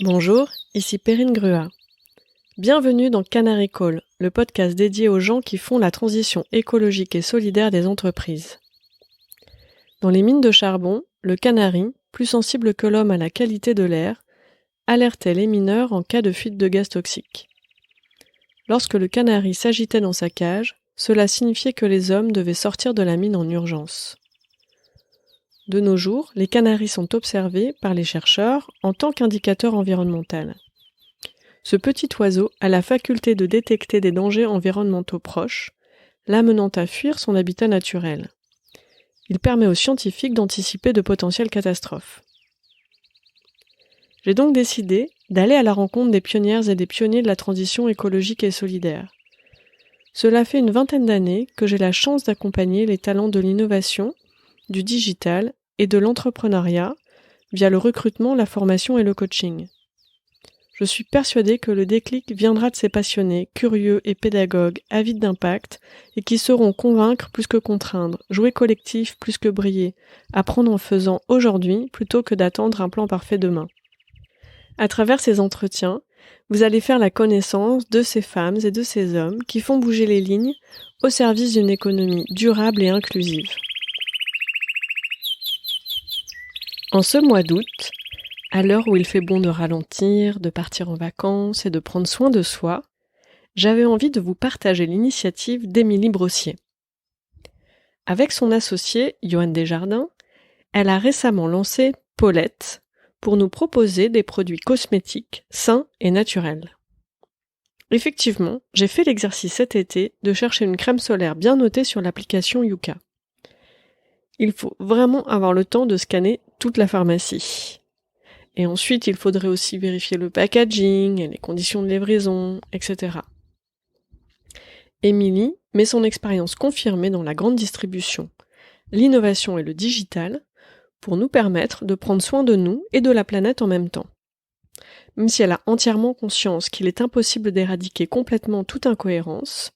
Bonjour, ici Perrine Gruat. Bienvenue dans Canary Call, le podcast dédié aux gens qui font la transition écologique et solidaire des entreprises. Dans les mines de charbon, le canari, plus sensible que l'homme à la qualité de l'air, alertait les mineurs en cas de fuite de gaz toxiques. Lorsque le canari s'agitait dans sa cage, cela signifiait que les hommes devaient sortir de la mine en urgence. De nos jours, les canaris sont observés par les chercheurs en tant qu'indicateur environnemental. Ce petit oiseau a la faculté de détecter des dangers environnementaux proches, l'amenant à fuir son habitat naturel. Il permet aux scientifiques d'anticiper de potentielles catastrophes. J'ai donc décidé d'aller à la rencontre des pionnières et des pionniers de la transition écologique et solidaire. Cela fait une vingtaine d'années que j'ai la chance d'accompagner les talents de l'innovation, du digital et de l'entrepreneuriat via le recrutement, la formation et le coaching. Je suis persuadée que le déclic viendra de ces passionnés, curieux et pédagogues, avides d'impact, et qui sauront convaincre plus que contraindre, jouer collectif plus que briller, apprendre en faisant aujourd'hui plutôt que d'attendre un plan parfait demain. À travers ces entretiens, vous allez faire la connaissance de ces femmes et de ces hommes qui font bouger les lignes au service d'une économie durable et inclusive. En ce mois d'août, à l'heure où il fait bon de ralentir, de partir en vacances et de prendre soin de soi, j'avais envie de vous partager l'initiative d'Émilie Brossier. Avec son associé, Johan Desjardins, elle a récemment lancé Paulette pour nous proposer des produits cosmétiques sains et naturels. Effectivement, j'ai fait l'exercice cet été de chercher une crème solaire bien notée sur l'application Yuka. Il faut vraiment avoir le temps de scanner toute la pharmacie. Et ensuite, il faudrait aussi vérifier le packaging et les conditions de livraison, etc. Émilie met son expérience confirmée dans la grande distribution, l'innovation et le digital pour nous permettre de prendre soin de nous et de la planète en même temps. Même si elle a entièrement conscience qu'il est impossible d'éradiquer complètement toute incohérence,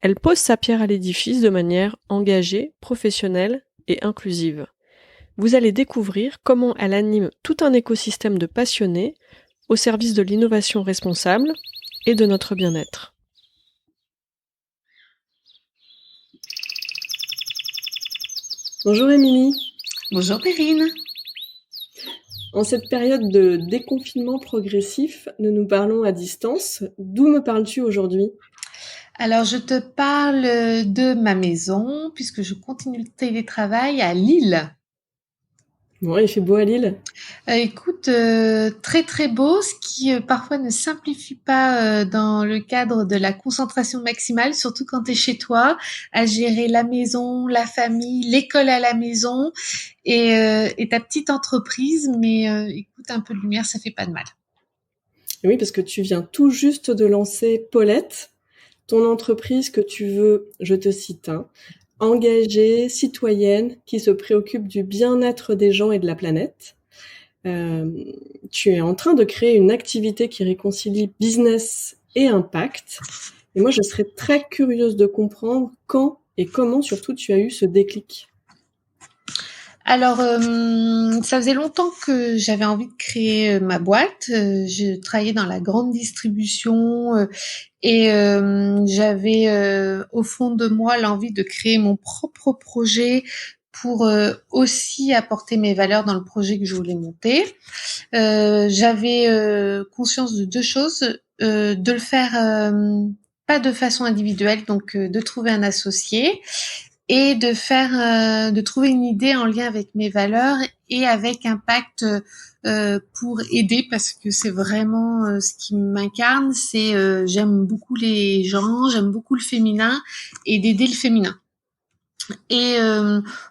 elle pose sa pierre à l'édifice de manière engagée, professionnelle et inclusive. Vous allez découvrir comment elle anime tout un écosystème de passionnés au service de l'innovation responsable et de notre bien-être. Bonjour Émilie. Bonjour Perrine. En cette période de déconfinement progressif, nous parlons à distance. D'où me parles-tu aujourd'hui ? Alors je te parle de ma maison puisque je continue le télétravail à Lille. Bon, il fait beau à Lille ? Écoute, très très beau, ce qui parfois ne simplifie pas dans le cadre de la concentration maximale, surtout quand tu es chez toi, à gérer la maison, la famille, l'école à la maison et ta petite entreprise. Mais écoute, un peu de lumière, ça fait pas de mal. Oui, parce que tu viens tout juste de lancer Paulette, ton entreprise que tu veux, je te cite, engagée, citoyenne, qui se préoccupe du bien-être des gens et de la planète. Tu es en train de créer une activité qui réconcilie business et impact. Et moi, je serais très curieuse de comprendre quand et comment surtout tu as eu ce déclic. Alors, ça faisait longtemps que j'avais envie de créer ma boîte. Je travaillais dans la grande distribution et j'avais au fond de moi l'envie de créer mon propre projet pour aussi apporter mes valeurs dans le projet que je voulais monter. J'avais conscience de deux choses, de le faire pas de façon individuelle, donc de trouver un associé et de trouver une idée en lien avec mes valeurs et avec impact pour aider, parce que c'est vraiment ce qui m'incarne, c'est j'aime beaucoup les gens, j'aime beaucoup le féminin et d'aider le féminin. Et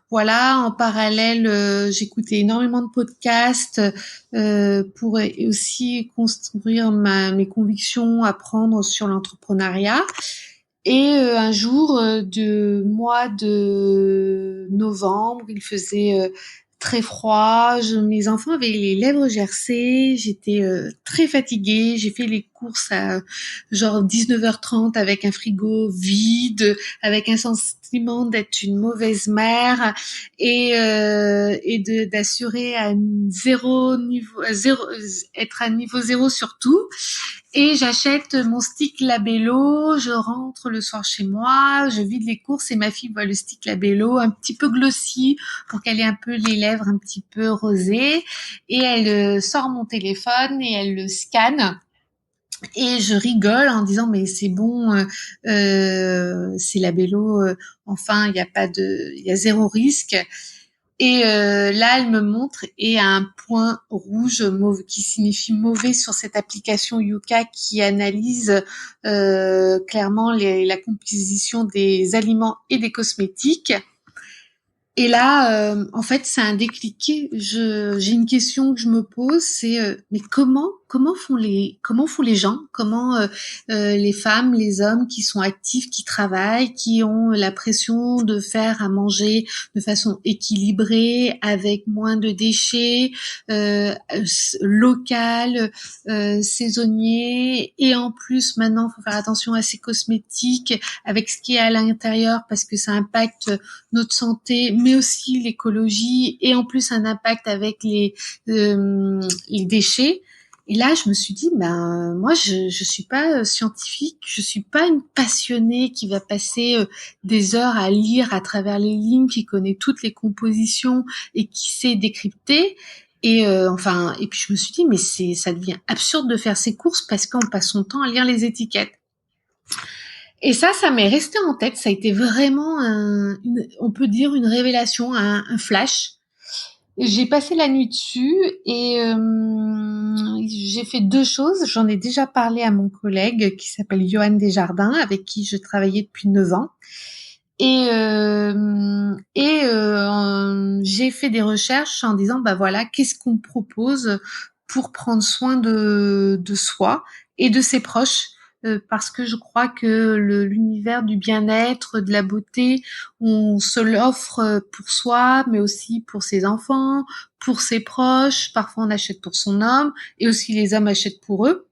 voilà, en parallèle, j'écoutais énormément de podcasts pour aussi construire mes convictions, apprendre sur l'entrepreneuriat. Et un jour de mois de novembre, il faisait très froid, mes enfants avaient les lèvres gercées, j'étais très fatiguée, j'ai fait les courses à genre 19h30 avec un frigo vide, avec un sentiment d'être une mauvaise mère et d'assurer à zéro niveau, être à niveau zéro sur tout. Et j'achète mon stick Labello, je rentre le soir chez moi, je vide les courses et ma fille voit le stick Labello un petit peu glossy pour qu'elle ait un peu les lèvres un petit peu rosées et elle sort mon téléphone et elle le scanne. Et je rigole en disant mais c'est bon, c'est Labello, enfin il y a pas de, il y a zéro risque. Et là, elle me montre et un point rouge qui signifie mauvais sur cette application Yuka qui analyse clairement la composition des aliments et des cosmétiques. Et là, en fait, c'est un déclic. J'ai une question que je me pose, c'est mais comment font les gens, comment les femmes, les hommes qui sont actifs, qui travaillent, qui ont la pression de faire à manger de façon équilibrée, avec moins de déchets, local, saisonnier, et en plus maintenant, faut faire attention à ces cosmétiques avec ce qui est à l'intérieur parce que ça impacte notre santé, mais aussi l'écologie, et en plus un impact avec les déchets. Et là, je me suis dit, ben moi, je suis pas scientifique, je suis pas une passionnée qui va passer des heures à lire à travers les lignes, qui connaît toutes les compositions et qui sait décrypter. Et et puis je me suis dit, mais ça devient absurde de faire ces courses parce qu'on passe son temps à lire les étiquettes. Et ça m'est resté en tête. Ça a été vraiment on peut dire une révélation, un flash. J'ai passé la nuit dessus et j'ai fait 2 choses. J'en ai déjà parlé à mon collègue qui s'appelle Johan Desjardins, avec qui je travaillais depuis 9 ans. Et j'ai fait des recherches en disant, bah voilà, qu'est-ce qu'on propose pour prendre soin de soi et de ses proches. Parce que je crois que l'univers du bien-être, de la beauté, on se l'offre pour soi, mais aussi pour ses enfants, pour ses proches. Parfois, on achète pour son homme, et aussi les hommes achètent pour eux.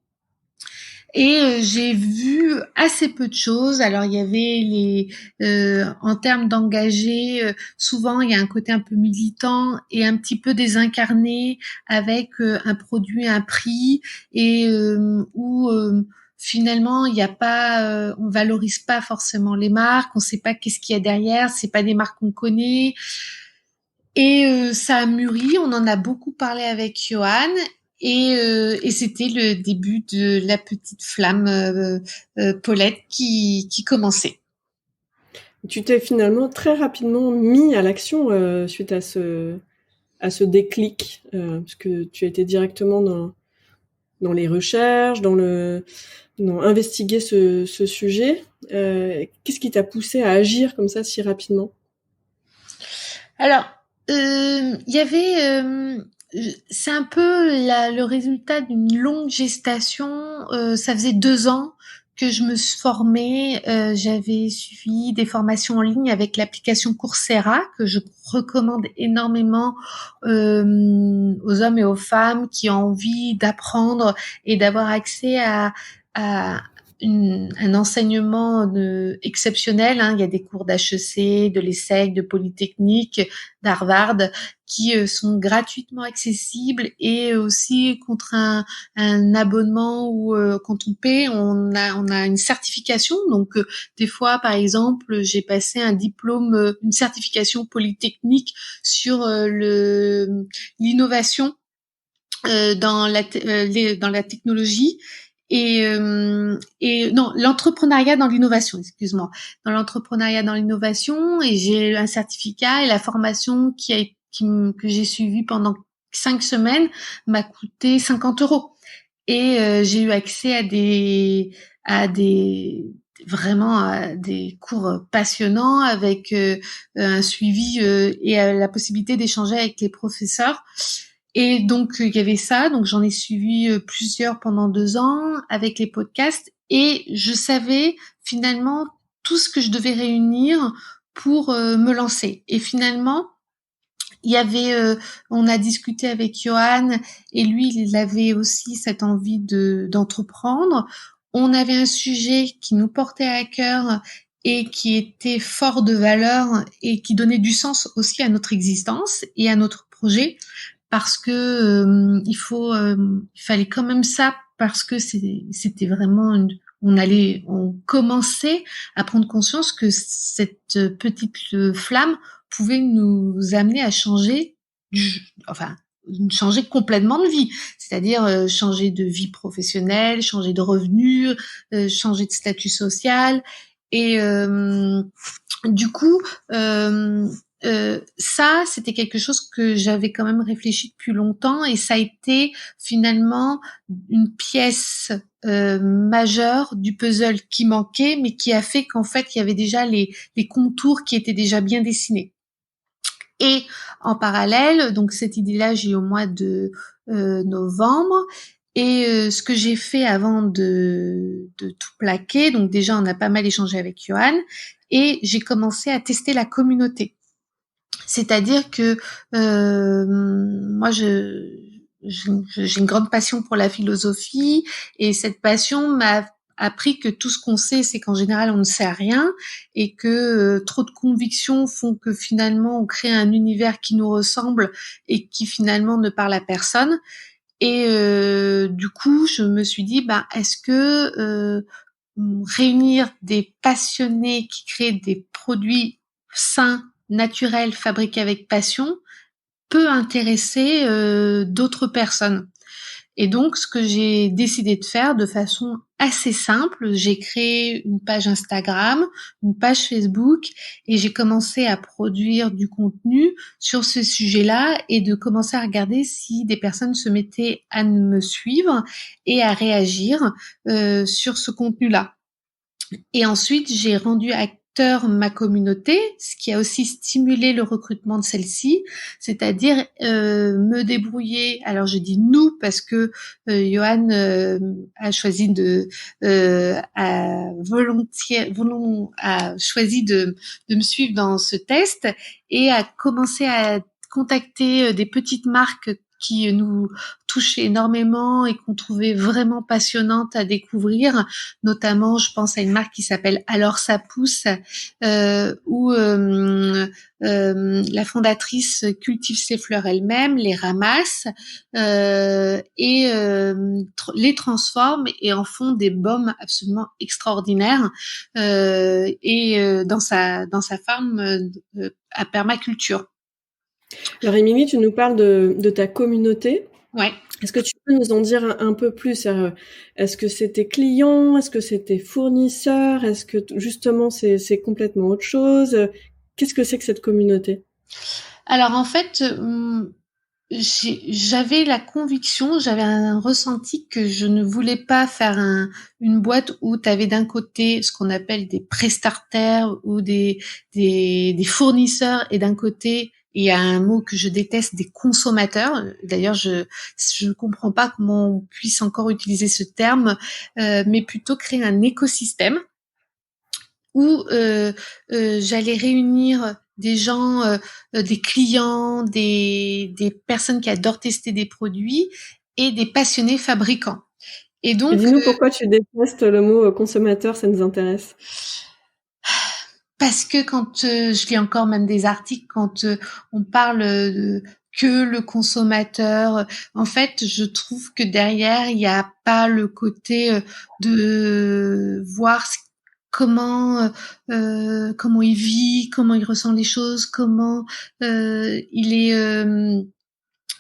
Et j'ai vu assez peu de choses. Alors il y avait en termes d'engagés, souvent il y a un côté un peu militant et un petit peu désincarné avec un produit, un prix, et où finalement il n'y a pas, on valorise pas forcément les marques, on sait pas qu'est-ce qu'il y a derrière, c'est pas des marques qu'on connaît. Et ça a mûri, on en a beaucoup parlé avec Johan. Et c'était le début de la petite flamme Paulette qui commençait. Tu t'es finalement très rapidement mis à l'action suite à ce déclic, parce que tu étais directement dans les recherches, dans investiguer ce sujet. Qu'est-ce qui t'a poussé à agir comme ça si rapidement? Alors, il y avait c'est un peu le résultat d'une longue gestation. Ça faisait 2 ans que je me formais. J'avais suivi des formations en ligne avec l'application Coursera, que je recommande énormément aux hommes et aux femmes qui ont envie d'apprendre et d'avoir accès à un enseignement exceptionnel. Il y a des cours d'HEC, de l'ESSEC, de Polytechnique, d'Harvard, qui sont gratuitement accessibles, et aussi contre un abonnement où quand on paie, on a une certification. Donc des fois, par exemple, j'ai passé un diplôme, une certification Polytechnique sur l'innovation dans la technologie. Et non, l'entrepreneuriat dans l'innovation, excuse-moi, dans l'entrepreneuriat dans l'innovation. Et j'ai eu un certificat, et la formation que j'ai suivie pendant 5 semaines m'a coûté 50 €. Et j'ai eu accès à des cours passionnants avec un suivi et la possibilité d'échanger avec les professeurs. Et donc il y avait ça, donc j'en ai suivi plusieurs pendant 2 ans avec les podcasts, et je savais finalement tout ce que je devais réunir pour me lancer. Et finalement, Il y avait, on a discuté avec Johan et lui, il avait aussi cette envie d'entreprendre. On avait un sujet qui nous portait à cœur et qui était fort de valeur et qui donnait du sens aussi à notre existence et à notre projet parce que il fallait quand même ça parce que c'était vraiment on commençait à prendre conscience que cette petite flamme pouvait nous amener à changer, enfin, changer complètement de vie, c'est-à-dire changer de vie professionnelle, changer de revenus, changer de statut social. Et du coup, ça, c'était quelque chose que j'avais quand même réfléchi depuis longtemps et ça a été finalement une pièce majeure du puzzle qui manquait, mais qui a fait qu'en fait, il y avait déjà les contours qui étaient déjà bien dessinés. Et en parallèle, donc cette idée-là, j'ai eu au mois de novembre. Et ce que j'ai fait avant de tout plaquer, donc déjà on a pas mal échangé avec Johan, et j'ai commencé à tester la communauté. C'est-à-dire que moi, j'ai une grande passion pour la philosophie, et cette passion m'a appris que tout ce qu'on sait, c'est qu'en général, on ne sait rien, et que trop de convictions font que finalement, on crée un univers qui nous ressemble et qui finalement ne parle à personne. Et du coup, je me suis dit, est-ce que réunir des passionnés qui créent des produits sains, naturels, fabriqués avec passion, peut intéresser d'autres personnes. Et donc, ce que j'ai décidé de faire de façon assez simple, j'ai créé une page Instagram, une page Facebook, et j'ai commencé à produire du contenu sur ce sujet-là et de commencer à regarder si des personnes se mettaient à me suivre et à réagir sur ce contenu-là. Et ensuite, j'ai rendu acteur ma communauté, ce qui a aussi stimulé le recrutement de celle-ci, c'est-à-dire me débrouiller. Alors je dis nous parce que Johan a choisi a choisi de me suivre dans ce test et a commencé à contacter des petites marques qui nous touchaient énormément et qu'on trouvait vraiment passionnantes à découvrir. Notamment, je pense à une marque qui s'appelle Alors ça pousse, où la fondatrice cultive ses fleurs elle-même, les ramasse et les transforme et en font des baumes absolument extraordinaires dans sa ferme à permaculture. Alors Émilie, tu nous parles de ta communauté. Ouais. Est-ce que tu peux nous en dire un peu plus? Est-ce que c'est tes clients? Est-ce que c'est tes fournisseurs? Est-ce que justement c'est complètement autre chose? Qu'est-ce que c'est que cette communauté? Alors en fait, j'avais la conviction, j'avais un ressenti que je ne voulais pas faire une boîte où tu avais d'un côté ce qu'on appelle des prestataires ou des fournisseurs, et d'un côté il y a un mot que je déteste, des consommateurs. D'ailleurs, je comprends pas comment on puisse encore utiliser ce terme, mais plutôt créer un écosystème où j'allais réunir des gens, des clients, des personnes qui adorent tester des produits et des passionnés fabricants. Et donc, dis-nous pourquoi tu détestes le mot consommateur, ça nous intéresse. Parce que quand je lis encore même des articles, quand on parle que le consommateur, en fait, je trouve que derrière, il n'y a pas le côté de voir comment il vit, comment il ressent les choses, comment il est.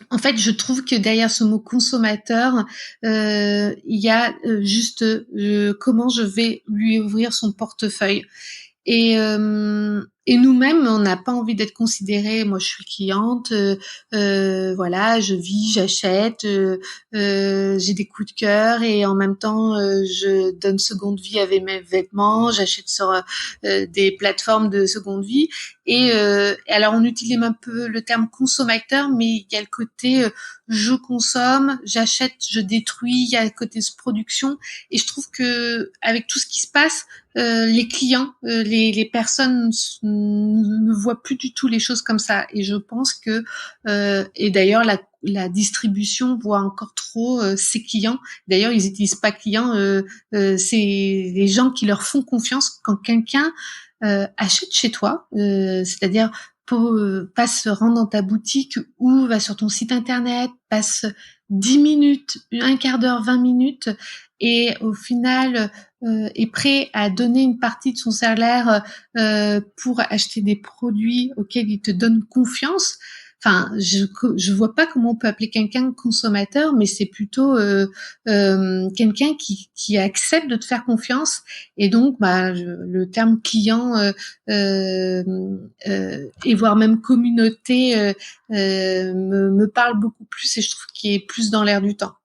En fait, je trouve que derrière ce mot consommateur, il y a juste comment je vais lui ouvrir son portefeuille. Et nous-mêmes, on n'a pas envie d'être considérés. Moi, je suis cliente, voilà, je vis, j'achète, j'ai des coups de cœur et en même temps, je donne seconde vie avec mes vêtements, j'achète sur des plateformes de seconde vie. Et alors, on utilise un peu le terme consommateur, mais il y a le côté, je consomme, j'achète, je détruis, il y a à côté de production. Et je trouve que avec tout ce qui se passe, les clients, les personnes ne voient plus du tout les choses comme ça. Et je pense que, et d'ailleurs la distribution voit encore trop ses clients. D'ailleurs, ils n'utilisent pas clients, c'est les gens qui leur font confiance quand quelqu'un achète chez toi, c'est-à-dire passe rendre dans ta boutique ou va sur ton site internet, passe 10 minutes, un quart d'heure, 20 minutes et au final est prêt à donner une partie de son salaire pour acheter des produits auxquels il te donne confiance. Enfin, je vois pas comment on peut appeler quelqu'un consommateur, mais c'est plutôt quelqu'un qui accepte de te faire confiance. Et donc, le terme client et voire même communauté me parle beaucoup plus et je trouve qu'il est plus dans l'air du temps.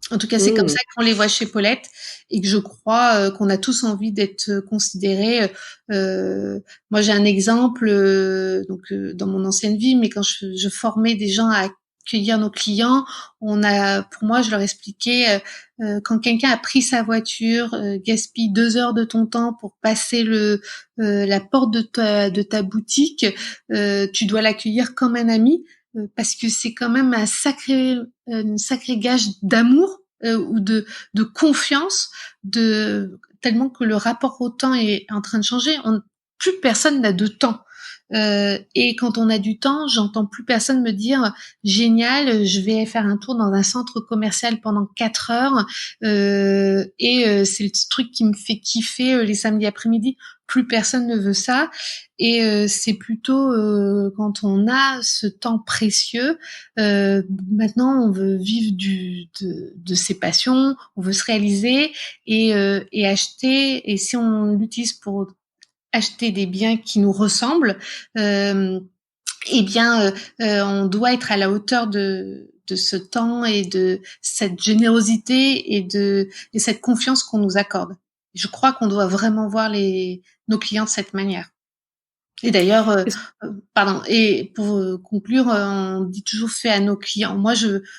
En tout cas, c'est comme ça qu'on les voit chez Paulette et que je crois qu'on a tous envie d'être considérés. Moi, j'ai un exemple dans mon ancienne vie, mais quand je formais des gens à accueillir nos clients, pour moi, je leur expliquais quand quelqu'un a pris sa voiture, gaspille 2 heures de ton temps pour passer la porte de ta boutique, tu dois l'accueillir comme un ami. Parce que c'est quand même un sacré gage d'amour ou de confiance, tellement que le rapport au temps est en train de changer. Plus personne n'a de temps. Et quand on a du temps, j'entends plus personne me dire génial, je vais faire un tour dans un centre commercial pendant 4 heures c'est le truc qui me fait kiffer les samedis après-midi. Plus personne ne veut ça et c'est plutôt quand on a ce temps précieux. Maintenant, on veut vivre de ses passions, on veut se réaliser et acheter. Et si on l'utilise pour acheter des biens qui nous ressemblent, on doit être à la hauteur de ce temps et de cette générosité et cette confiance qu'on nous accorde. Je crois qu'on doit vraiment voir nos clients de cette manière. Et d'ailleurs, et pour conclure, on dit toujours fais à nos clients. Moi,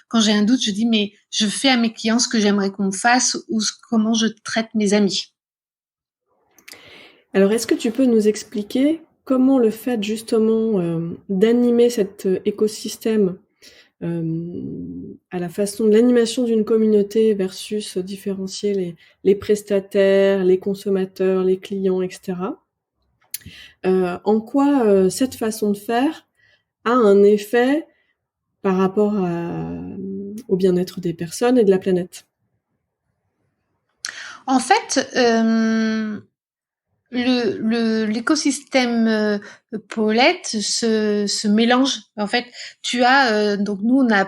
quand j'ai un doute, je dis mais je fais à mes clients ce que j'aimerais qu'on me fasse ou comment je traite mes amis. Alors, est-ce que tu peux nous expliquer comment le fait justement d'animer cet écosystème à la façon de l'animation d'une communauté versus différencier les prestataires, les consommateurs, les clients, etc. En quoi cette façon de faire a un effet par rapport au bien-être des personnes et de la planète? En fait, l'écosystème Paulette se mélange. En fait, tu as donc nous on a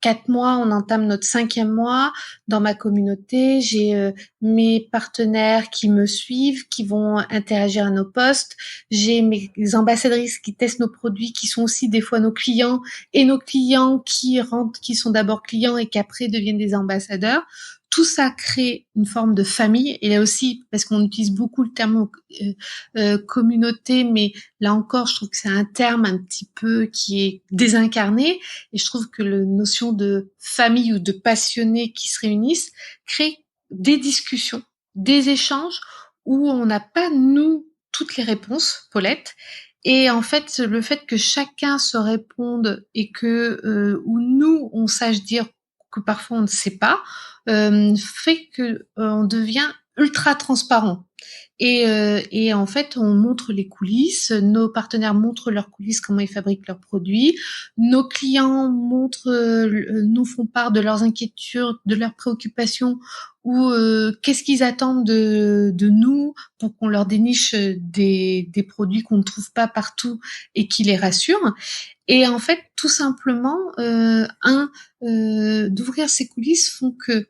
4 mois, on entame notre 5e mois dans ma communauté. J'ai mes partenaires qui me suivent, qui vont interagir à nos posts. J'ai mes ambassadrices qui testent nos produits, qui sont aussi des fois nos clients, et nos clients qui rentrent, qui sont d'abord clients et qui après deviennent des ambassadeurs. Tout ça crée une forme de famille. Et là aussi, parce qu'on utilise beaucoup le terme communauté, mais là encore, je trouve que c'est un terme un petit peu qui est désincarné. Et je trouve que la notion de famille ou de passionnés qui se réunissent crée des discussions, des échanges où on n'a pas, nous, toutes les réponses, Paulette. Et en fait, le fait que chacun se réponde et que ou nous, on sache dire que parfois on ne sait pas, fait que on devient ultra transparent. Et en fait, on montre les coulisses, nos partenaires montrent leurs coulisses, comment ils fabriquent leurs produits, nos clients nous font part de leurs inquiétudes, de leurs préoccupations ou qu'est-ce qu'ils attendent de nous pour qu'on leur déniche des produits qu'on ne trouve pas partout et qui les rassurent. Et en fait, tout simplement, d'ouvrir ces coulisses font que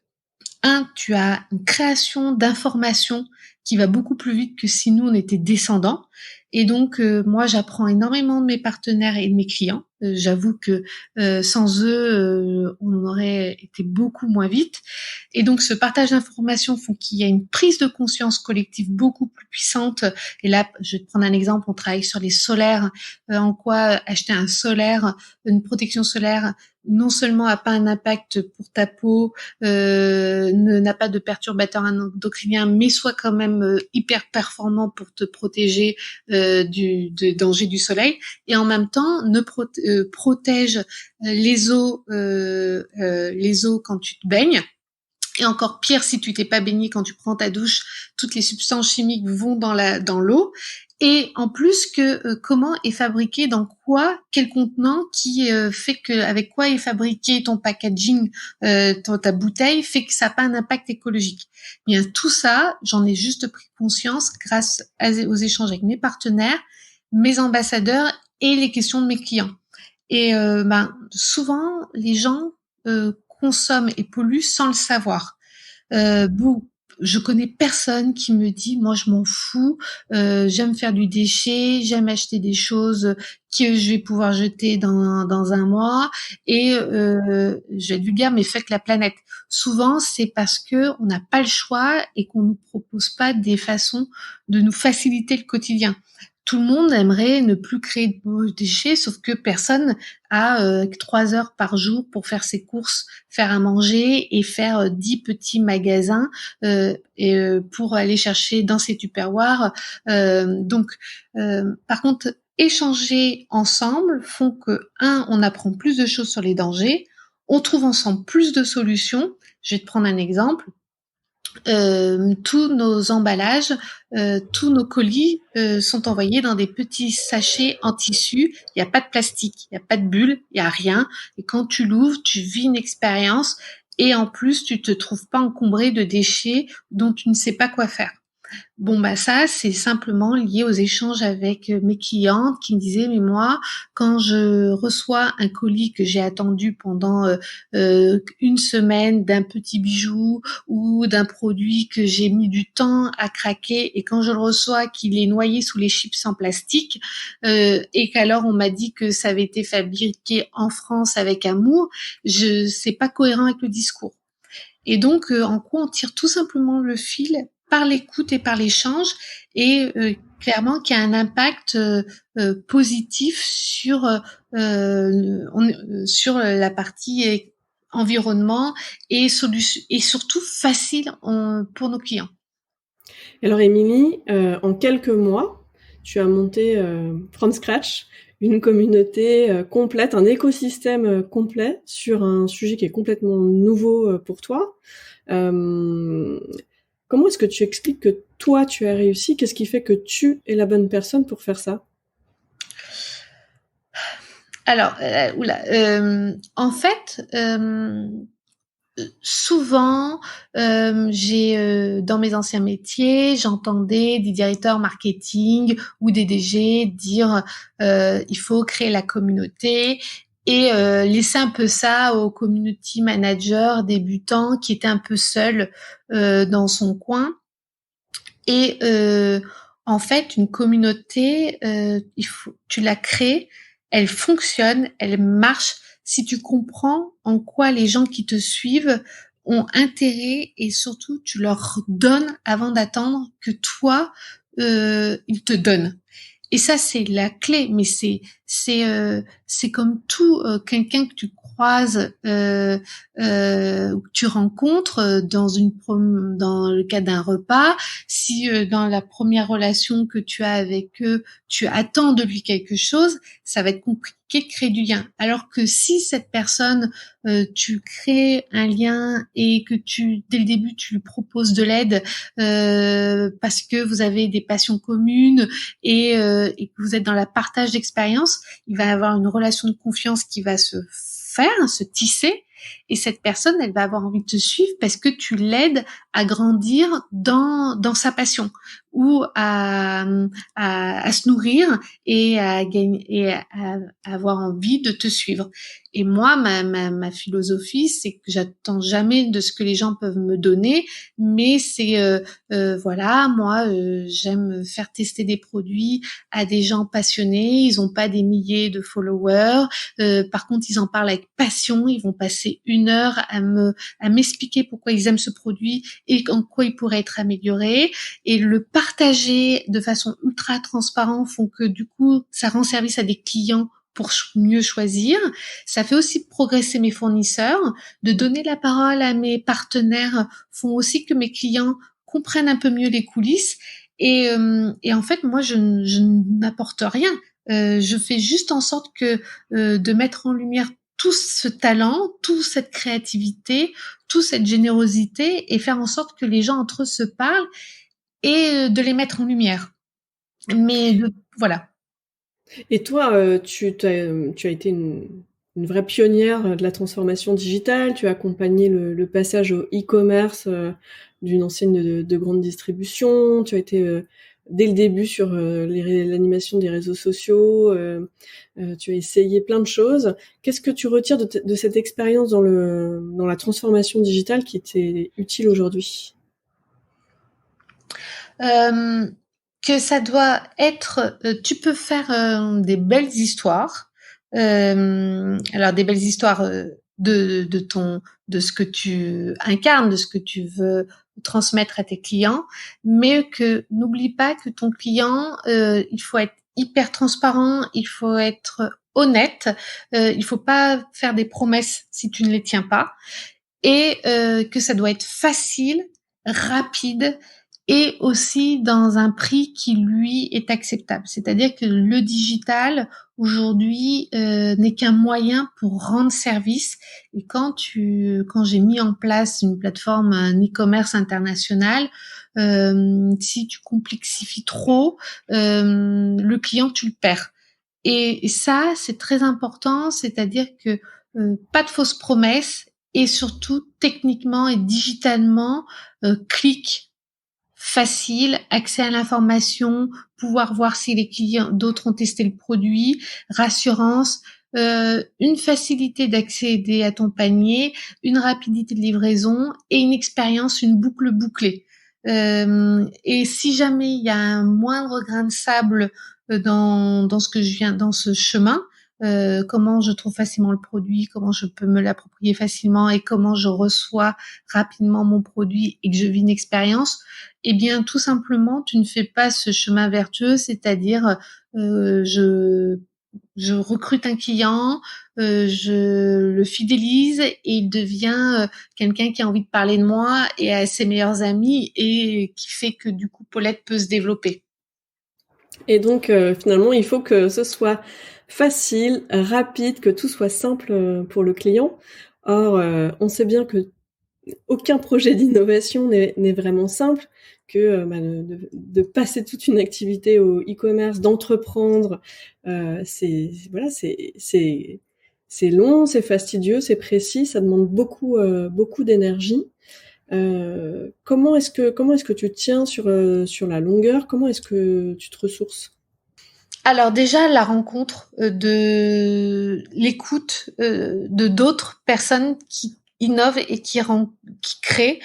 tu as une création d'informations qui va beaucoup plus vite que si nous on était descendants. Et donc moi j'apprends énormément de mes partenaires et de mes clients. J'avoue que sans eux, on aurait été beaucoup moins vite. Et donc, ce partage d'informations font qu'il y a une prise de conscience collective beaucoup plus puissante. Et là, je vais te prendre un exemple. On travaille sur les solaires. En quoi acheter un solaire, une protection solaire, non seulement a pas un impact pour ta peau, n'a pas de perturbateurs endocriniens, mais soit quand même hyper performant pour te protéger du danger du soleil, et en même temps protège les os quand tu te baignes. Et encore pire, si tu t'es pas baigné quand tu prends ta douche, toutes les substances chimiques vont dans l'eau. Et en plus que comment est fabriqué, dans quoi, quel contenant qui fait que avec quoi est fabriqué ton packaging, ta bouteille, fait que ça n'a pas un impact écologique. Bien tout ça, j'en ai juste pris conscience grâce aux échanges avec mes partenaires, mes ambassadeurs et les questions de mes clients. Et souvent les gens consomment et polluent sans le savoir. Je connais personne qui me dit moi je m'en fous, j'aime faire du déchet, j'aime acheter des choses que je vais pouvoir jeter dans un mois, et je vais être vulgaire mais fuck la planète. Souvent c'est parce que on n'a pas le choix et qu'on nous propose pas des façons de nous faciliter le quotidien. Tout le monde aimerait ne plus créer de déchets, sauf que personne a 3 heures par jour pour faire ses courses, faire à manger et faire 10 petits magasins pour aller chercher dans ses tupperwares. Par contre, échanger ensemble font que, on apprend plus de choses sur les dangers, on trouve ensemble plus de solutions. Je vais te prendre un exemple. Tous nos emballages, tous nos colis sont envoyés dans des petits sachets en tissu. Il n'y a pas de plastique, il n'y a pas de bulle, il n'y a rien. Et quand tu l'ouvres, tu vis une expérience et en plus, tu te trouves pas encombré de déchets dont tu ne sais pas quoi faire. Bon, ça, c'est simplement lié aux échanges avec mes clientes qui me disaient, mais moi, quand je reçois un colis que j'ai attendu pendant une semaine d'un petit bijou ou d'un produit que j'ai mis du temps à craquer, et quand je le reçois, qu'il est noyé sous les chips en plastique, et qu'alors on m'a dit que ça avait été fabriqué en France avec amour, c'est pas cohérent avec le discours. Et donc, en quoi on tire tout simplement le fil par l'écoute et par l'échange, et clairement qu'il y a un impact positif sur la partie environnement et surtout facile pour nos clients. Alors Émilie, en quelques mois, tu as monté from scratch une communauté complète, un écosystème complet sur un sujet qui est complètement nouveau pour toi. Comment est-ce que tu expliques que toi, tu as réussi? Qu'est-ce qui fait que tu es la bonne personne pour faire ça? Alors, en fait, souvent, dans mes anciens métiers, j'entendais des directeurs marketing ou des DG dire il faut créer la communauté, et laisser un peu ça aux community managers débutants qui étaient un peu seuls dans son coin. Et en fait, une communauté, tu la crées, elle fonctionne, elle marche si tu comprends en quoi les gens qui te suivent ont intérêt, et surtout tu leur donnes avant d'attendre que toi ils te donnent. Et ça, c'est la clé. Mais c'est comme tout, quelqu'un que tu croises, ou que tu rencontres dans le cadre d'un repas. Si dans la première relation que tu as avec eux, tu attends de lui quelque chose, ça va être compliqué de créer du lien. Alors que si cette personne, tu crées un lien et que dès le début, tu lui proposes de l'aide parce que vous avez des passions communes, et que vous êtes dans le partage d'expérience, il va y avoir une relation de confiance qui va se tisser, Et cette personne, elle va avoir envie de te suivre parce que tu l'aides à grandir dans sa passion ou à se nourrir et à gagner et à avoir envie de te suivre. Et moi, ma philosophie, c'est que j'attends jamais de ce que les gens peuvent me donner, mais c'est voilà, moi, j'aime faire tester des produits à des gens passionnés. Ils ont pas des milliers de followers. Par contre, ils en parlent avec passion. Ils vont passer 1 heure à m'expliquer pourquoi ils aiment ce produit et en quoi il pourrait être amélioré. Et le partager de façon ultra transparente font que du coup, ça rend service à des clients pour mieux choisir. Ça fait aussi progresser mes fournisseurs. De donner la parole à mes partenaires font aussi que mes clients comprennent un peu mieux les coulisses. Et en fait, moi, je n'apporte rien. Je fais juste en sorte que de mettre en lumière tout ce talent, toute cette créativité, toute cette générosité et faire en sorte que les gens entre eux se parlent et de les mettre en lumière. Mais voilà. Et toi, tu as été une vraie pionnière de la transformation digitale. Tu as accompagné le passage au e-commerce d'une enseigne de grande distribution. Tu as été dès le début sur l'animation des réseaux sociaux. Tu as essayé plein de choses. Qu'est-ce que tu retires de cette expérience dans la transformation digitale qui t'est utile aujourd'hui? Que ça doit être, tu peux faire des belles histoires. Alors des belles histoires de ce que tu incarnes, de ce que tu veux transmettre à tes clients, mais que n'oublie pas que ton client, il faut être hyper transparent, il faut être honnête, il faut pas faire des promesses si tu ne les tiens pas, et que ça doit être facile, rapide et aussi dans un prix qui lui est acceptable. C'est-à-dire que le digital aujourd'hui n'est qu'un moyen pour rendre service. Et quand j'ai mis en place une plateforme, un e-commerce international, si tu complexifies trop, le client tu le perds. Et ça c'est très important, c'est-à-dire que pas de fausses promesses et surtout techniquement et digitalement clic facile, accès à l'information, pouvoir voir si les clients d'autres ont testé le produit, rassurance, une facilité d'accéder à ton panier, une rapidité de livraison et une expérience, une boucle bouclée. Et si jamais il y a un moindre grain de sable dans ce que je viens, dans ce chemin, comment je trouve facilement le produit, comment je peux me l'approprier facilement et comment je reçois rapidement mon produit et que je vis une expérience, eh bien, tout simplement, tu ne fais pas ce chemin vertueux, c'est-à-dire, je recrute un client, je le fidélise et il devient quelqu'un qui a envie de parler de moi et à ses meilleurs amis et qui fait que du coup, Paulette peut se développer. Et donc, finalement, il faut que ce soit facile, rapide, que tout soit simple pour le client. Or, on sait bien que aucun projet d'innovation n'est vraiment simple, que de passer toute une activité au e-commerce, d'entreprendre, c'est long, c'est fastidieux, c'est précis, ça demande beaucoup d'énergie. Comment est-ce que tu tiens sur la longueur? Comment est-ce que tu te ressources? Alors déjà, la rencontre de l'écoute de d'autres personnes qui innovent et qui créent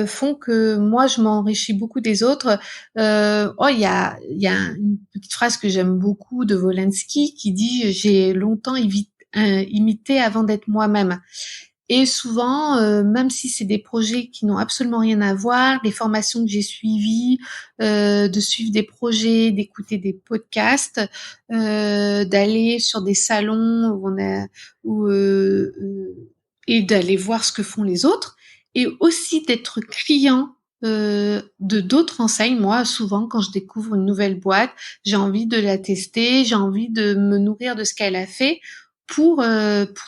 font que moi, je m'enrichis beaucoup des autres. Il y a une petite phrase que j'aime beaucoup de Wolanski qui dit: «J'ai longtemps imité avant d'être moi-même». Et souvent, même si c'est des projets qui n'ont absolument rien à voir, les formations que j'ai suivies, de suivre des projets, d'écouter des podcasts, d'aller sur des salons et d'aller voir ce que font les autres, et aussi d'être client de d'autres enseignes. Moi, souvent, quand je découvre une nouvelle boîte, j'ai envie de la tester, j'ai envie de me nourrir de ce qu'elle a fait pour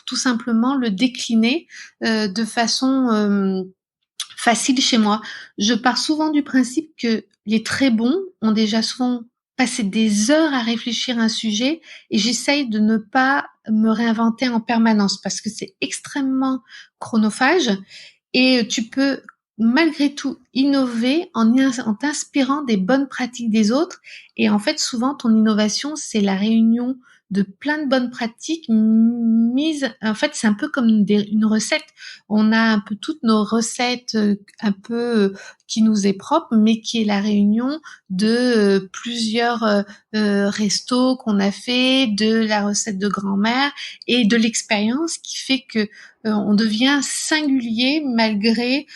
tout simplement le décliner de façon facile chez moi. Je pars souvent du principe que les très bons ont déjà souvent passer des heures à réfléchir à un sujet et j'essaye de ne pas me réinventer en permanence parce que c'est extrêmement chronophage et tu peux malgré tout innover en t'inspirant des bonnes pratiques des autres. Et en fait, souvent, ton innovation, c'est la réunion de plein de bonnes pratiques mises. En fait, c'est un peu comme une recette. On a un peu toutes nos recettes un peu qui nous est propre, mais qui est la réunion de plusieurs restos qu'on a fait, de la recette de grand-mère et de l'expérience qui fait que on devient singulier malgré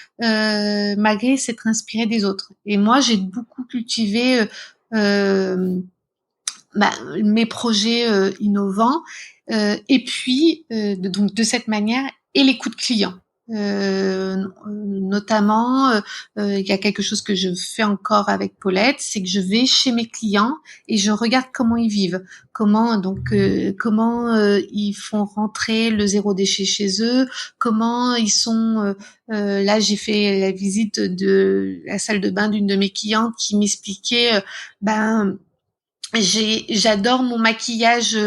s'être inspiré des autres. Et moi, j'ai beaucoup cultivé mes projets innovants et puis donc de cette manière et l'écoute client. Notamment, il y a quelque chose que je fais encore avec Paulette, c'est que je vais chez mes clients et je regarde comment ils vivent, comment ils font rentrer le zéro déchet chez eux, comment ils sont. Là, j'ai fait la visite de la salle de bain d'une de mes clientes qui m'expliquait, j'adore mon maquillage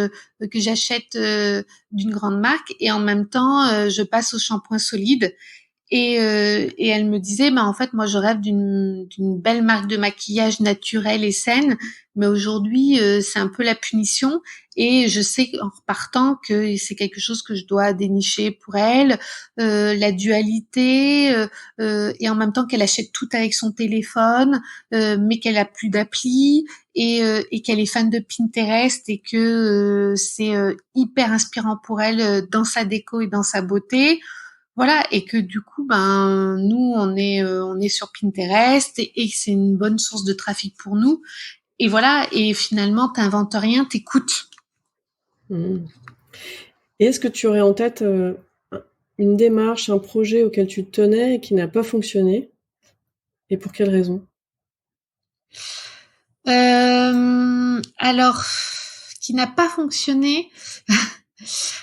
que j'achète d'une grande marque et en même temps je passe au shampoing solide et elle me disait en fait moi je rêve d'une belle marque de maquillage naturelle et saine mais aujourd'hui c'est un peu la punition et je sais en repartant que c'est quelque chose que je dois dénicher pour elle la dualité et en même temps qu'elle achète tout avec son téléphone mais qu'elle a plus d'appli et qu'elle est fan de Pinterest et que c'est hyper inspirant pour elle dans sa déco et dans sa beauté. Voilà, et que du coup, nous, on est sur Pinterest et que c'est une bonne source de trafic pour nous. Et voilà, et finalement, t'inventes rien, t'écoutes. Mmh. Et est-ce que tu aurais en tête une démarche, un projet auquel tu tenais et qui n'a pas fonctionné? Et pour quelle raison? Alors, qui n'a pas fonctionné.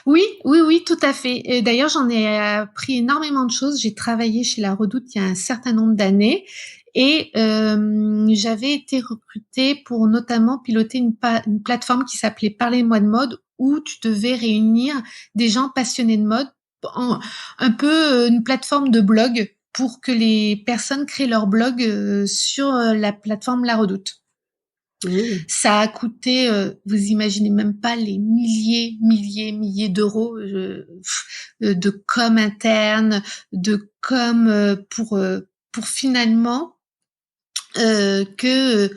Oui, tout à fait. Et d'ailleurs, j'en ai appris énormément de choses. J'ai travaillé chez La Redoute il y a un certain nombre d'années et j'avais été recrutée pour notamment piloter une plateforme qui s'appelait Parlez-moi de mode où tu devais réunir des gens passionnés de mode, un peu une plateforme de blog pour que les personnes créent leur blog sur la plateforme La Redoute. Mmh. Ça a coûté, vous imaginez même pas les milliers d'euros de com interne, de com pour finalement que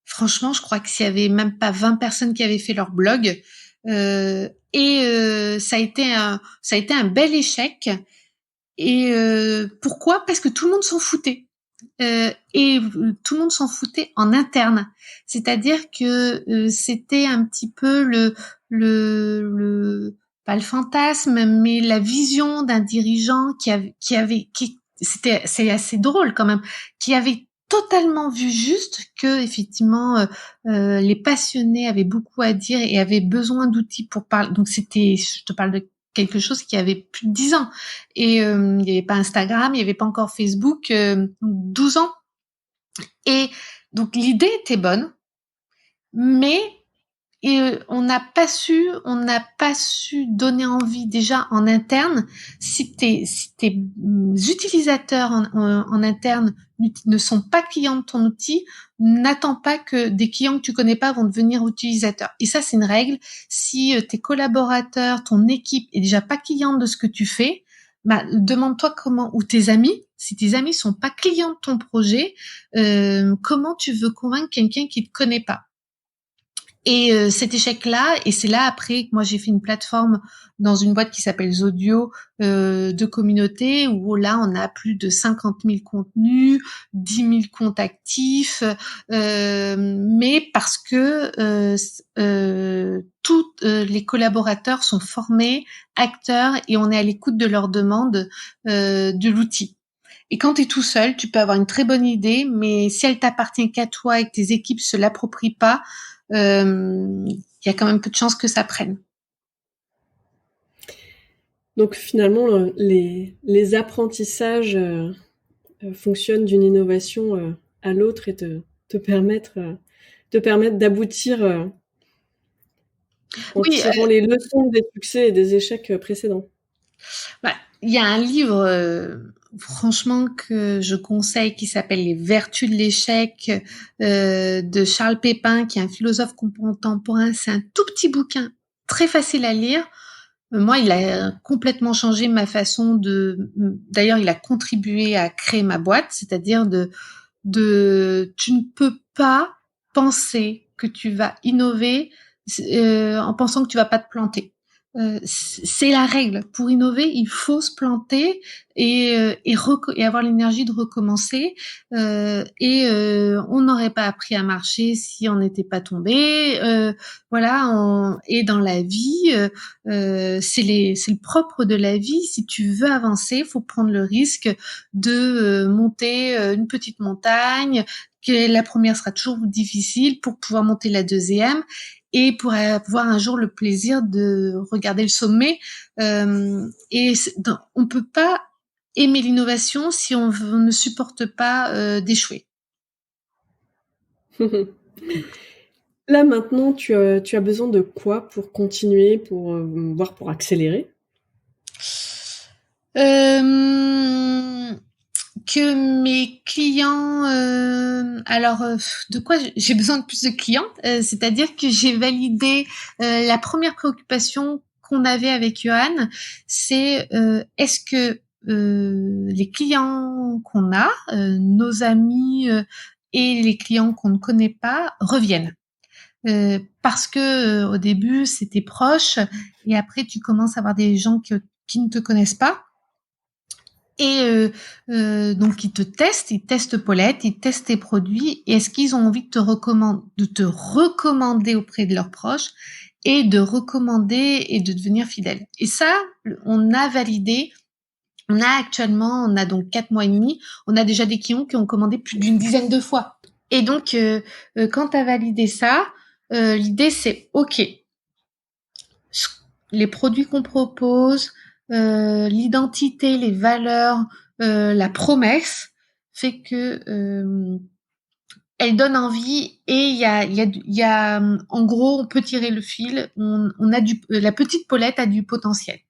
franchement, je crois que s'il y avait même pas 20 personnes qui avaient fait leur blog, ça a été un bel échec. Et pourquoi? Parce que tout le monde s'en foutait. Et tout le monde s'en foutait en interne. C'est-à-dire que c'était un petit peu le pas le fantasme, mais la vision d'un dirigeant c'est assez drôle quand même, qui avait totalement vu juste que effectivement les passionnés avaient beaucoup à dire et avaient besoin d'outils pour parler. Donc je te parle de quelque chose qui avait plus de 10 ans. Et il n'y avait pas Instagram, il n'y avait pas encore Facebook, 12 ans. Et donc l'idée était bonne, mais on n'a pas su donner envie déjà en interne. Si tes utilisateurs en interne ne sont pas clients de ton outil, n'attends pas que des clients que tu connais pas vont devenir utilisateurs. Et ça, c'est une règle. Si tes collaborateurs, ton équipe est déjà pas cliente de ce que tu fais, demande-toi comment, ou tes amis, si tes amis sont pas clients de ton projet, comment tu veux convaincre quelqu'un qui te connaît pas? Et cet échec-là, et c'est là après que moi j'ai fait une plateforme dans une boîte qui s'appelle Zodio de communauté où là on a plus de 50 000 contenus, 10 000 comptes actifs, mais parce que tous les collaborateurs sont formés, acteurs et on est à l'écoute de leurs demandes de l'outil. Et quand tu es tout seul, tu peux avoir une très bonne idée, mais si elle t'appartient qu'à toi et que tes équipes se l'approprient pas, il y a quand même peu de chances que ça prenne. Donc finalement, les apprentissages fonctionnent d'une innovation à l'autre et te te permettent d'aboutir en Oui, tirant les leçons des succès et des échecs précédents. bah, il y a un livre, franchement, que je conseille qui s'appelle Les Vertus de l'échec, de Charles Pépin, qui est un philosophe contemporain. C'est un tout petit bouquin, très facile à lire. Moi, il a complètement changé ma façon d'ailleurs, il a contribué à créer ma boîte, c'est-à-dire tu ne peux pas penser que tu vas innover en pensant que tu vas pas te planter. C'est la règle. Pour innover, il faut se planter et avoir l'énergie de recommencer. On n'aurait pas appris à marcher si on n'était pas tombé. Et dans la vie, c'est le propre de la vie. Si tu veux avancer, faut prendre le risque de monter une petite montagne, que la première sera toujours difficile pour pouvoir monter la deuxième et pour avoir un jour le plaisir de regarder le sommet. On peut pas aimer l'innovation si on ne supporte pas d'échouer. Là maintenant, tu as besoin de quoi pour continuer, voire pour accélérer? Que mes clients, de quoi j'ai besoin de plus de clients, c'est-à-dire que j'ai validé la première préoccupation qu'on avait avec Johan, c'est est-ce que les clients qu'on a, nos amis et les clients qu'on ne connaît pas reviennent. Parce que au début c'était proche et après tu commences à avoir des gens qui ne te connaissent pas. Et donc ils testent Paulette, ils testent tes produits. Et est-ce qu'ils ont envie de te recommander auprès de leurs proches et de recommander et de devenir fidèle. Et ça, on a validé. On a donc 4 mois et demi. On a déjà des clients qui ont commandé plus d'une dizaine de fois. Et donc quand tu as validé ça, l'idée c'est ok. Les produits qu'on propose, l'identité, les valeurs, la promesse fait que elle donne envie et il y a en gros on peut tirer le fil, on a la petite Paulette a du potentiel.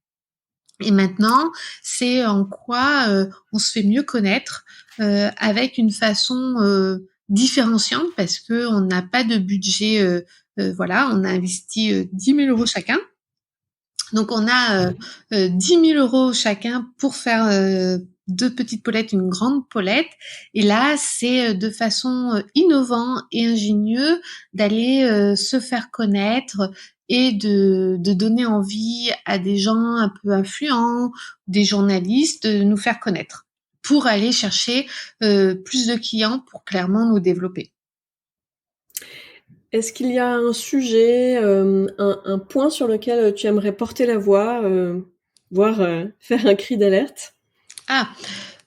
Et maintenant, c'est en quoi on se fait mieux connaître avec une façon différenciante parce que on n'a pas de budget. On a investi 10 000 euros chacun. Donc on a 10 000 euros chacun pour faire 2 petites Paulettes, une grande Paulette. Et là, c'est de façon innovante et ingénieuse d'aller se faire connaître et de donner envie à des gens un peu influents, des journalistes, de nous faire connaître pour aller chercher plus de clients pour clairement nous développer. Est-ce qu'il y a un sujet, un point sur lequel tu aimerais porter la voix, voire faire un cri d'alerte?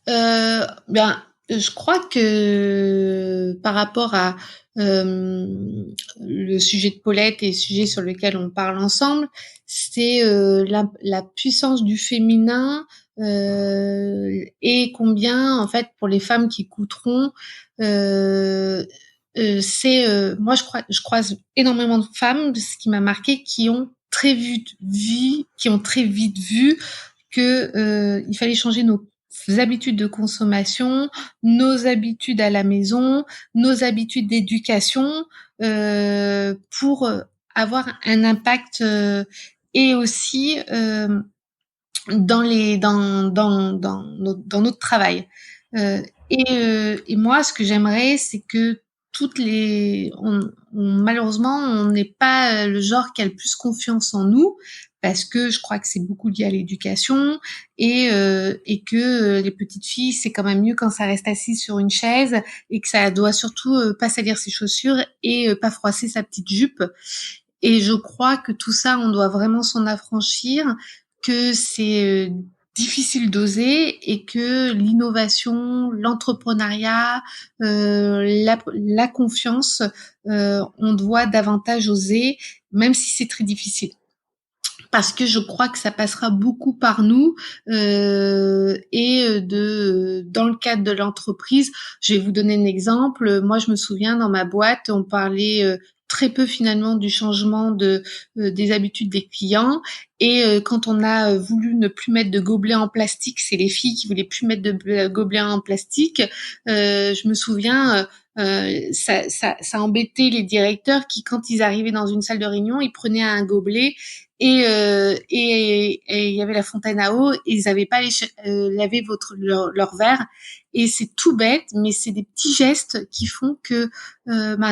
Je crois que par rapport à le sujet de Paulette et le sujet sur lequel on parle ensemble, c'est la puissance du féminin et combien, en fait, pour les femmes qui écouteront, moi je croise énormément de femmes, ce qui m'a marqué, qui ont très vite vu que il fallait changer nos habitudes de consommation, nos habitudes à la maison, nos habitudes d'éducation pour avoir un impact et aussi dans notre travail. Et moi, ce que j'aimerais, c'est que malheureusement, on n'est pas le genre qui a le plus confiance en nous, parce que je crois que c'est beaucoup lié à l'éducation et que les petites filles, c'est quand même mieux quand ça reste assis sur une chaise et que ça doit surtout pas salir ses chaussures et pas froisser sa petite jupe. Et je crois que tout ça, on doit vraiment s'en affranchir, que c'est difficile d'oser et que l'innovation, l'entrepreneuriat, la confiance, on doit davantage oser, même si c'est très difficile. Parce que je crois que ça passera beaucoup par nous dans le cadre de l'entreprise. Je vais vous donner un exemple. Moi, je me souviens, dans ma boîte, on parlait très peu finalement du changement des habitudes des clients. Et quand on a voulu ne plus mettre de gobelets en plastique, c'est les filles qui voulaient plus mettre de gobelets en plastique. Je me souviens, ça embêtait les directeurs qui, quand ils arrivaient dans une salle de réunion, ils prenaient un gobelet et il y avait la fontaine à eau et ils n'avaient pas lavé leur verre. Et c'est tout bête, mais c'est des petits gestes qui font que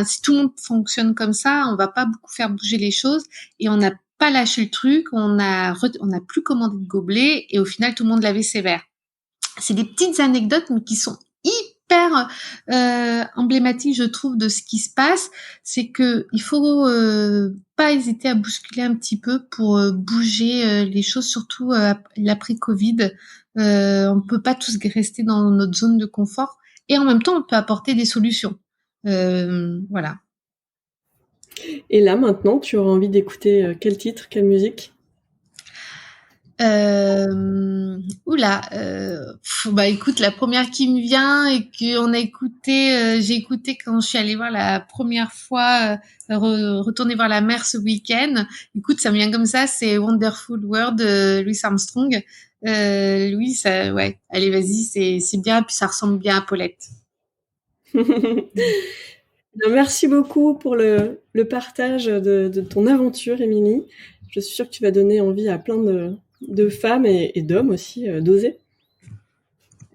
si tout le monde fonctionne comme ça, on va pas beaucoup faire bouger les choses et on n'a pas lâché le truc, on n'a plus commandé de gobelets et au final tout le monde lavait ses verres. C'est des petites anecdotes mais qui sont hyper emblématiques, je trouve, de ce qui se passe. C'est que il faut pas hésiter à bousculer un petit peu pour bouger les choses, surtout l'après-Covid. On peut pas tous rester dans notre zone de confort et en même temps on peut apporter des solutions. Voilà. Et là maintenant, tu auras envie d'écouter quel titre, quelle musique ? Écoute, la première qui me vient et qu'on a écouté, j'ai écouté quand je suis allée voir la première fois, retourner voir la mer ce week-end. Écoute, ça me vient comme ça, c'est Wonderful World de Louis Armstrong. Louis, ça, ouais, allez, vas-y, c'est bien, puis ça ressemble bien à Paulette. Merci beaucoup pour le partage de ton aventure, Émilie. Je suis sûre que tu vas donner envie à plein de femmes et d'hommes aussi d'oser.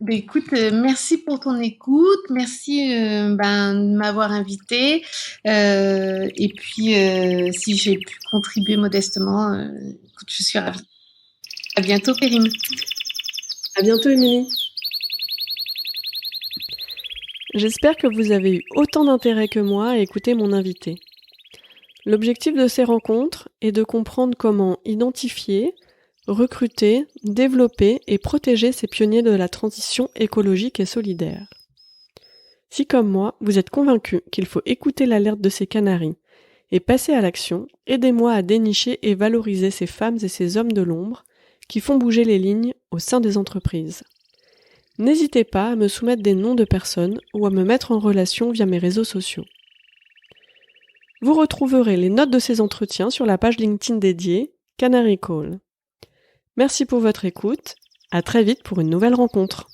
Écoute, merci pour ton écoute, merci de m'avoir invitée et puis si j'ai pu contribuer modestement, écoute, je suis ravie. À bientôt, Perrine. À bientôt, Émilie. J'espère que vous avez eu autant d'intérêt que moi à écouter mon invité. L'objectif de ces rencontres est de comprendre comment identifier, recruter, développer et protéger ces pionniers de la transition écologique et solidaire. Si comme moi, vous êtes convaincu qu'il faut écouter l'alerte de ces canaris et passer à l'action, aidez-moi à dénicher et valoriser ces femmes et ces hommes de l'ombre qui font bouger les lignes au sein des entreprises. N'hésitez pas à me soumettre des noms de personnes ou à me mettre en relation via mes réseaux sociaux. Vous retrouverez les notes de ces entretiens sur la page LinkedIn dédiée Canary Call. Merci pour votre écoute, à très vite pour une nouvelle rencontre.